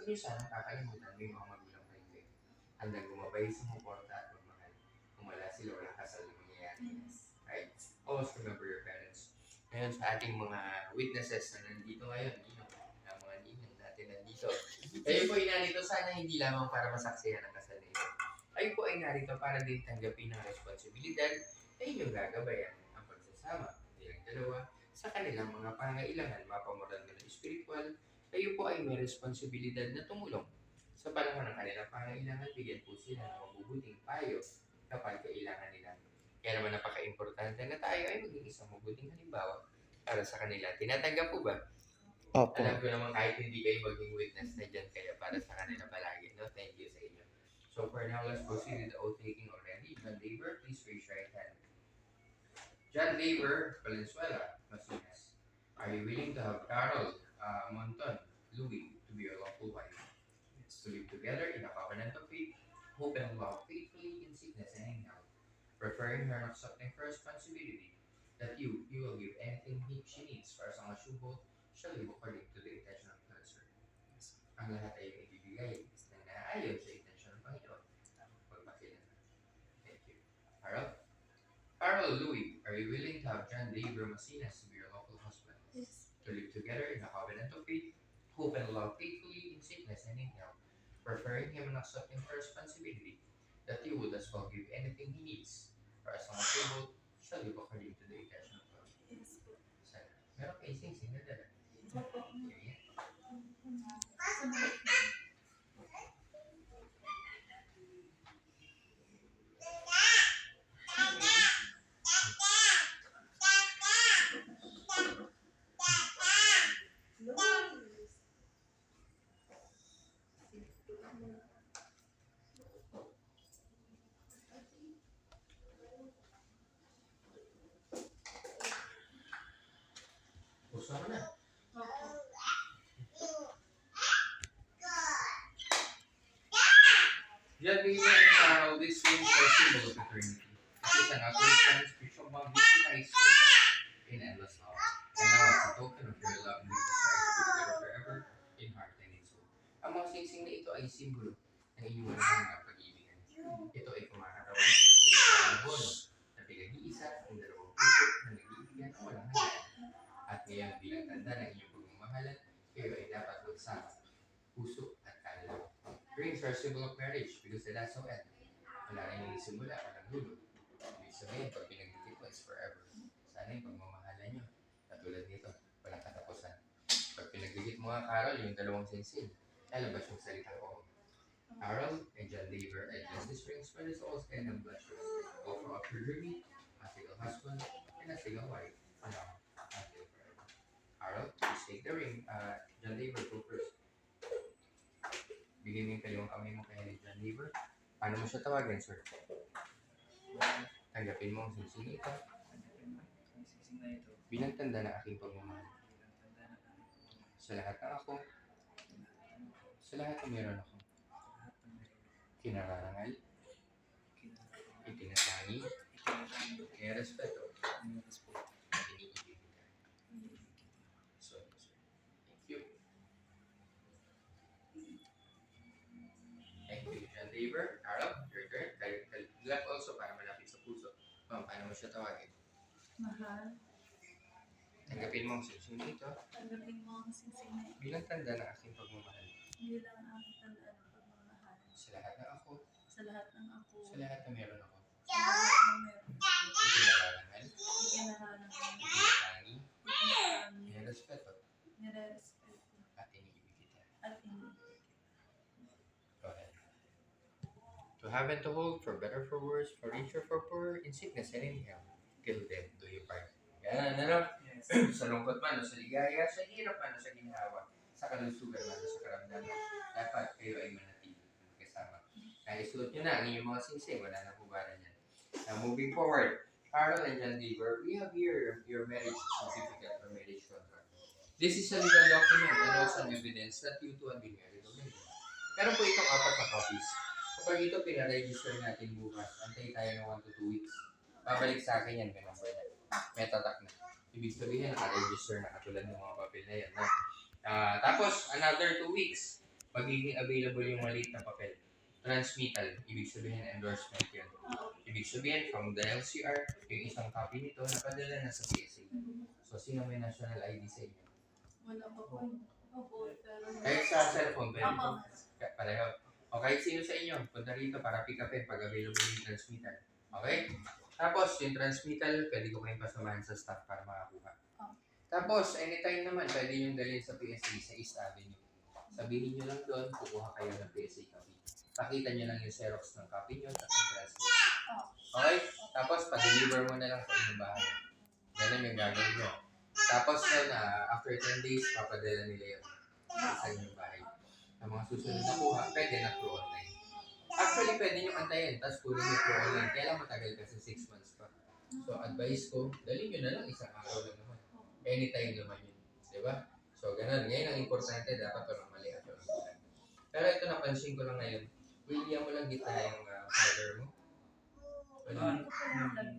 nyo sana kakalimutan mo yung mga magulang kayo. Handang gumabay, sumuporta at magmahal. Kung wala sila, walang kasal na mangyayari. Right? Always remember your parents. Ngayon sa ating mga witnesses na nandito ngayon, na mga ninong natin nandito. Kayo po ay narito sana hindi lamang para masaksihan ang kasal na ito. Kayo po ay narito para din tanggapin ang responsibilidad na inyong gagabayan ang pagsasama nilang dalawa sa kanilang mga pangailangan, mapamoral na spiritual. Kayo po ay may responsibilidad na tumulong. Sa panahon ng kanilang pangailangan, bigyan po sila ng mabubuting payo kapag kailangan nila. Kaya naman napaka-importante na tayo ay maging isang mabuting halimbawa para sa kanila. Tinatanggap po ba? Opo. Alam ko naman kahit hindi kayo maging witness na dyan kaya para sa kanila palagi. No? Thank you sa inyo. So for now, let's proceed with the oath taking already. John Labor, please raise your right hand. John Labor, Valenzuela, Masinas. Are you willing to have Carol Monton, Louis, to be your lawful wife? Yes. To live together in a covenant of faith, hope and love faithfully in sickness and in health, preferring her not accepting her responsibility, that you will give anything she needs for as long as you both shall live according to the intention of God, sir. Yes. Ang lahat ay ibibigay na naayon sa intention ng Panginoon. Pagpakilan na. Thank you. Carol Louis, are you willing to have John Labor Masinas to be your lawful husband? Yes. To live together in a covenant of faith, hope and love faithfully in sickness and in health, preferring him and accepting her responsibility, that you would as well give anything he needs, for as long as you both shall live according to the intention of God. Yes po. Sana. Meron kayo sing-sing na dala. Opo. Yeah. Puso ko na. John Labor and Carol, this rings are a symbol of eternity. It is an outward spiritual bond victimized in endless love. And now as a token of your love and desire to be together forever in heart and in soul. Ang mga singsing na ito ay simbolo ng inyong walang pag-ibigan. Ito ay kumakarawan sa espiritual na bono na pinag-iisa ang dalawang puso na nag-iibigan ang walang hanggan. At ngayon bilang tanda ng inyong pagmamahalan, kayo ay dapat magsama, puso at kaluluwa. Rings are a symbol of marriage because it has no end. Wala na yung simula, walang dulo. Ibig sabihin, pag pinagdikit mo is forever. Sana yung pagmamahalan nyo, katulad nito, walang katapusan. Pag pinagdikit mo nga, Carol, yung dalawang singsing, lalabas yung salita ko. Carol and John Labor, I bless this rings for this all kind of bless you. Offer up your journey, a single husband, and a single wife, for now, until forever. Carol, please take the ring. John Labor, go first. Bigyan mo yung kaliwang kamay mo kay John Labor. Paano mo siya tawagin, sir? Tanggapin mo ang singsing ito. Bilang tanda ng aking pagmamahal. Sa lahat ng ako. Sa lahat ng meron ako. Kinararangal. Itinatangi. Kaya respeto. Iniibig ka. So, thank you. Thank you, John Labor. Carol, your turn. Left also para malapit sa puso. Paano mo siya tawagin? Mahal. Tanggapin mo ang singsing ito. Tanggapin mo ang singsing na ito. Bilang tanda ng aking pagmamahal. Bilang ang tandaan ng pagmamahal. Sa lahat ng ako. Sa lahat ng ako. Sa lahat ng meron ako. Sa lahat ng meron. Ikinararangal. Ikinararangal. Itinatangi. Ikinararangal. Nirespeto. Nirerespeto. At iniibig kita. At iniibig. Go ahead. To have and to hold, for better, for worse, for richer, for poorer, in sickness and in health, till death do you part. Yan, ano? Yes. Sa lungkot man, sa ligaya, sa hirap man, sa ginhawa, sa kalusugan man, sa karamdaman, dapat kayo ay manatili magkasama. Naisuot nyo na ang inyong mga singsing, wala na hubaran yan. Now, moving forward, Carol and John Labor, we have here your marriage certificate or marriage contract. This is a legal document and also an evidence that you two have been married already. Meron po itong 4 na copies. Kapag ito pinaregister natin bukas, antay tayo ng 1 to 2 weeks. Babalik sa akin yan, may number na. May tatak na. Ibig sabihin, naka-register na katulad ng mga papel na yan. No? Tapos, another 2 weeks, Pagiging available yung maliit na papel. Transmittal, ibig sabihin endorsement yan. Ibig sabihin, from the LCR, yung isang copy nito, napadala na sa PSA. So, sino may national ID sa inyo? Wala pa po. Opo, pero... Kahit sa cellphone, pwede po. Opo. Pareho. O kahit sino sa inyo, punta rito para pick upin pag available yung transmittal. Okay? Tapos, yung transmittal, pwede ko kayong pasamahan sa staff para makakuha. Tapos, anytime naman, pwede yung dalhin sa PSA sa East Avenue. Sabihin nyo lang doon, kukuha kayo ng PSA copy. Pakita nyo lang yung Xerox ng copy nyo at yung transmittal. Okay? Tapos, pa-deliver mo na lang sa inyong bahay. Ganun yung gagawin nyo. Tapos, after 10 days, papadala nila yun sa inyong bahay. Ang mga susunod na kuha, pwede na through online. Actually, pwede nyo antayin, tapos kunin nyo through online. Kaya lang matagal kasi 6 months pa. So, advice ko, dalhin nyo na lang isang araw lang naman. Anytime naman yun. Diba? So, ganun. Ngayon ang importante, dapat walang mali at walang kulang. Pero ito, napansin ko lang ngayon, William mo lang gitna yung father mo.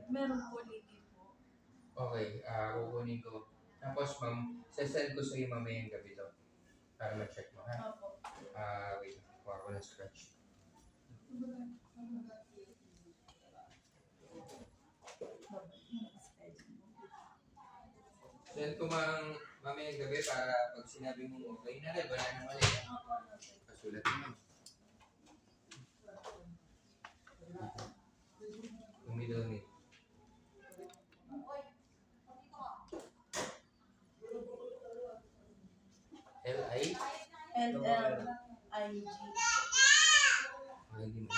Meron po ligi po. Okay, kukunin ko. Tapos, ma'am, sasend ko sa iyo mamayang gabi to. Para ma-check mo, ha? Opo. Wait, kuha ko ng scratch. Send ko mamayang gabi para pag sinabi mo okay na rin, wala nang mali. Pasulat mo. Middle name. L-I? L-L-I-G. Hindi mo.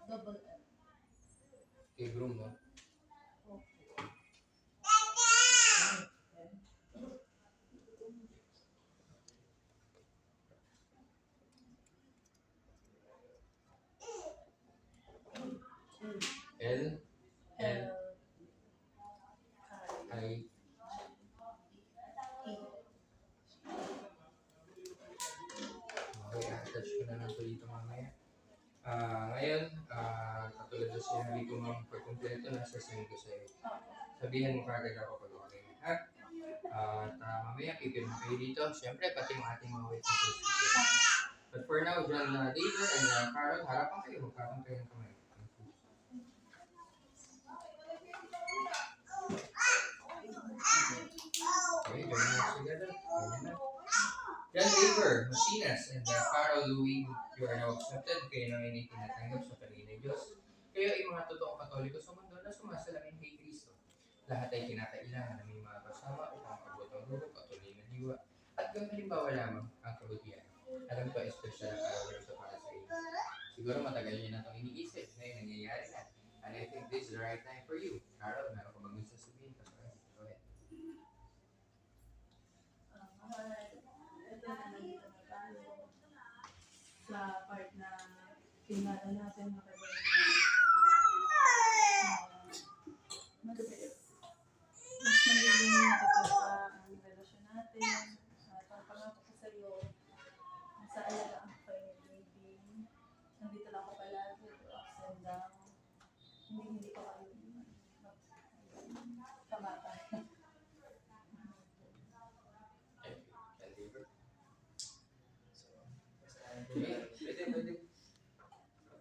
Double L. Kay Broom, no? L L I okay, attach ko na lang ito dito mamaya. Ngayon, katulad na sinabi ko mga pagkumpleto na sasend ko sa'yo. Sabihan mo kagad ako pag okay na, ha? At mamaya pipirma kayo dito. Siyempre, pati yung ating mga witnesses. But for now, John David and Carol, harapan kayo. Magkakang kayo ng kamay. Okay, join us together. John David, Masinas, and Carol Louie, you are now accepted. Kayo nang hindi tinatanggap sa Panginoon Diyos. Kayo ay mga totoong Katoliko sa mundo na sumasalamin kay Kristo. Lahat ay kinakailangan na may mga kasama upang abot ang dugo, patuloy na diwa. At kung halimbawa lamang ang kabutihan. Alam ko, espesyal ang araw ito para sa iyo. Siguro matagal niyo na itong iniisip. Ngayon, nangyayari na. And I think this is the right time for you. Carol, meron ka bang gusto sabihin? Go ahead. Ito na nandito na tayo sa part na pinala natin na mas magiging matapos pa ang relasyon natin. At ang pangako ko sa iyo, sa alagaan ko kayo ni baby. Nandito lang ako palagi, ups and down. Hindi ko kayo kamata. Pwede.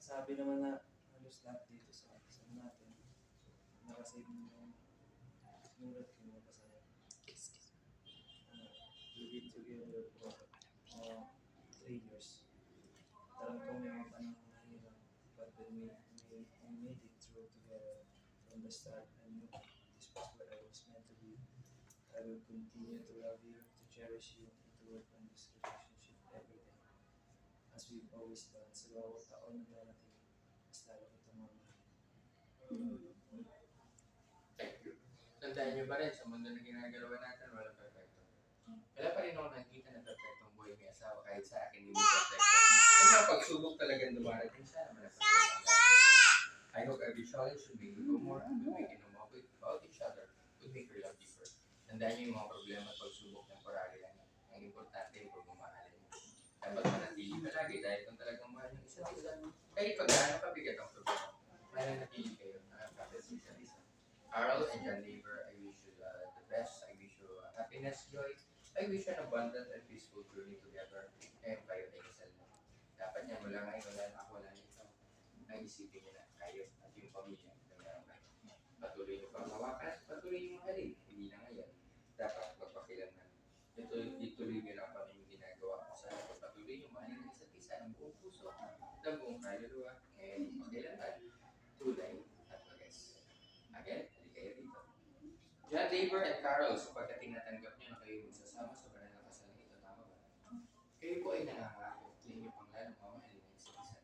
Sabi naman na halos lahat dito sa kasama natin. Nakasave mo yung sinulat ko yung kasaya. We did together for 3 years. Alam ko may mga panahon na hirap, but when we made it through together from the start, I knew this was where I was meant to be. I will continue to love you, to cherish you, and to work on this relationship every day. As we've always done, sa bawat taon na darating, mas lalo kitang mamahal. Thank you. Tandaan nyo pa rin, sa mundo na ginagalawa natin, walang perfecto. Wala pa rin ako nakikita na perfectong buhay may asawa kahit sa akin hindi perfecto. Yung mga pagsubok talagang dumarating sana malapasaya ang lahat. I hope every challenge should make you go more and will make you know more about each other, will make your love deeper. Tandaan nyo yung mga problema at pagsubok ng porari lang yan. Ang importante yung pagmamahalin mo. Dapat manatili palagi dahil kung talagang mahal yung isa't isa, kahit pagkano kabigat ang problema, mananatili kayo na kapit sa isa't isa. Carl and John Labor, I wish you the best. I wish you happiness. happiness, joy. I wish an abundant and peaceful journey together. Ngayon kayo ay kasal na. Dapat niya wala ngayon, wala na ako, wala na ikaw. Ay isipin niyo na kayo at yung pamilya na meron kayo. Patuloy niyo pang hawakan, patuloy niyo mahalin. Hindi na ngayon. Dapat magpakilanman. Ituloy niyo lang kami yung ginagawa ko. Sana patuloy niyo mahalin ang isa't isa ng buong puso, ng buong kaluluwa, ngayon magpakilanman. Tulay at wagas. Again, hindi kayo dito. John Labor and Carol, sapagkat tinatanggap niyo na kayo magsasama sa banal na kasal na ito, tama ba? Kayo po ay nangangako na inyo pang lalong mamahalin ng isa't isa.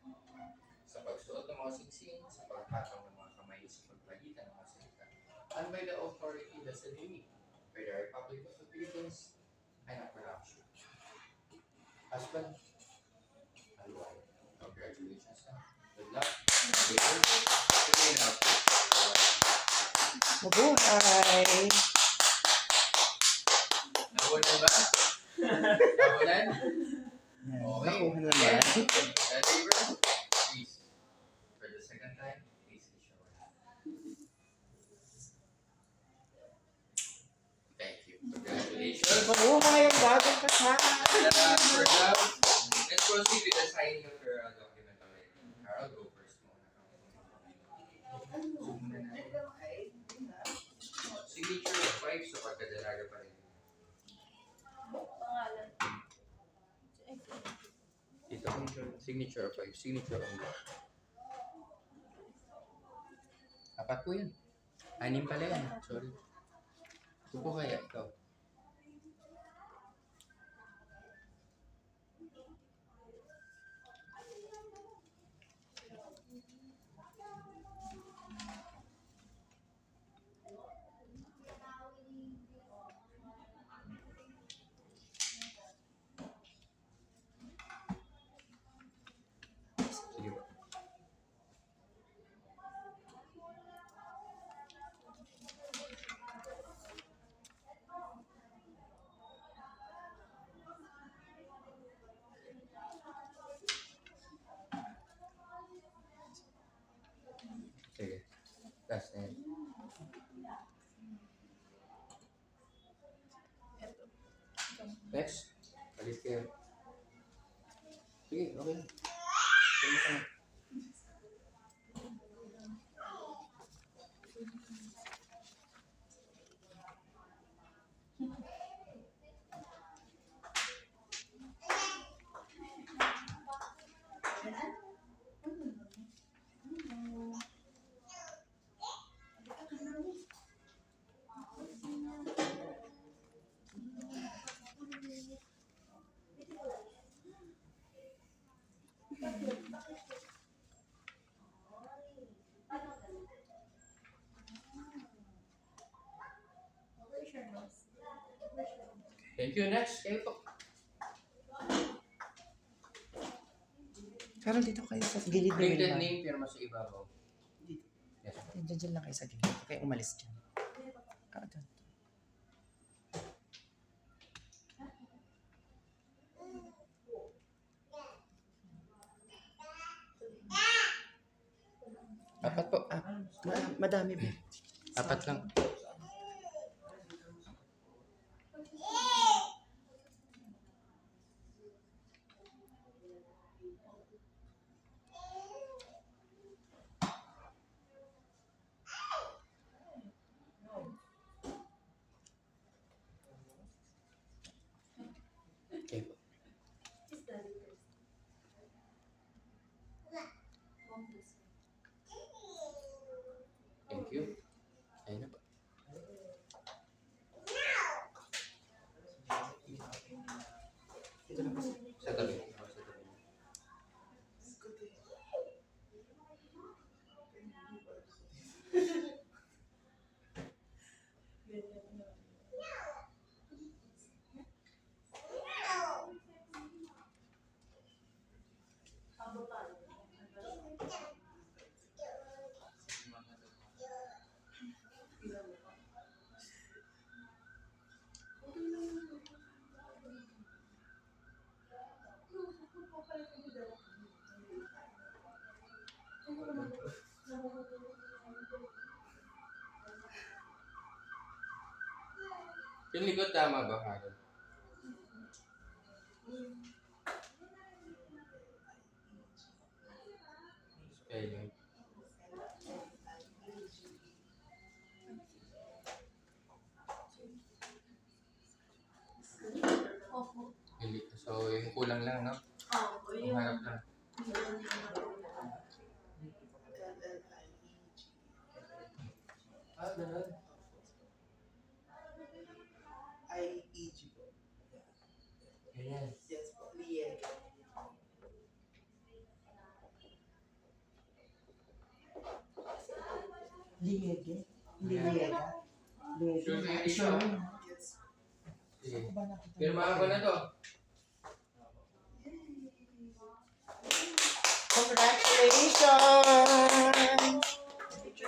Sa pagsuot ng mga singsing, sa pagpatong ng mga kamay sa pagpagitan ng mga salita, and by the authority vested in me, by the Republic of the Philippines, I now pronounce you. Husband and wife, congratulations na. Good luck. Sige na. Mabuhay! Nakunan ba? Nakunan? Okay. Nakuha naman. Labor, please. For the second time, please be sure. Thank you. Congratulations. Mabuhay ang bagong kasal! For love, let's proceed with the signing of your document already. Carol, go first muna. Signature of wife sa pagkadalaga pa rin. Pangalan. Dito. Signature of wife. Signature of wife. Apat po yan. Anim pala yan. Sorry. Ito po kaya ikaw. Sige po. Sige. Last na yan. Next. Alis kayo. Sige, okay. Sige ka na. Thank you. Next. Kayo po. Carol, dito kayo sa gilid na Printed Wilma. name, pirma sa ibabaw. Yes. Diyan lang kayo sa gilid. Huwag kayo umalis dyan. Doon. Apat po. Madami ba? Apat lang. Okay po. Thank you. Ayun na po. Sa tabi. Sa tabi. Yung likod tama ba, Harold? Spelling. Opo. So, yung kulang lang, no? Opo, Yung yung harap lang. Ganun. IEG po. Ganyan. Yes po, Lieg. Liege? Liega? Sure kayo Liege. dito? Yes. Sige. Ako ba nakita? Pirmahan ko na to. Congratulations!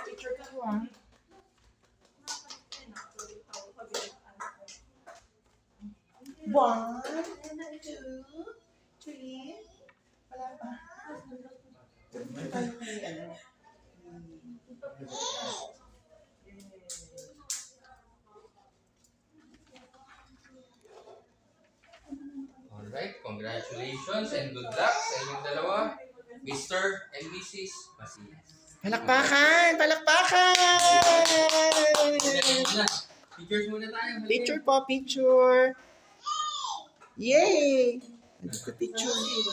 Teacher ka mo ah. One, two, three. Wala pa. Tayo may ano. Alright, congratulations and good luck sa inyong dalawa, Mr. and Mrs. Macias. Palakpakan! Palakpakan! Pictures muna tayo. halika. Picture po, picture. Yay! Nandito picture. Hindi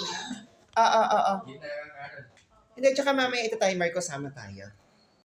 na, Harold. Hindi, tsaka mamaya ito tayo, Marco, sama tayo.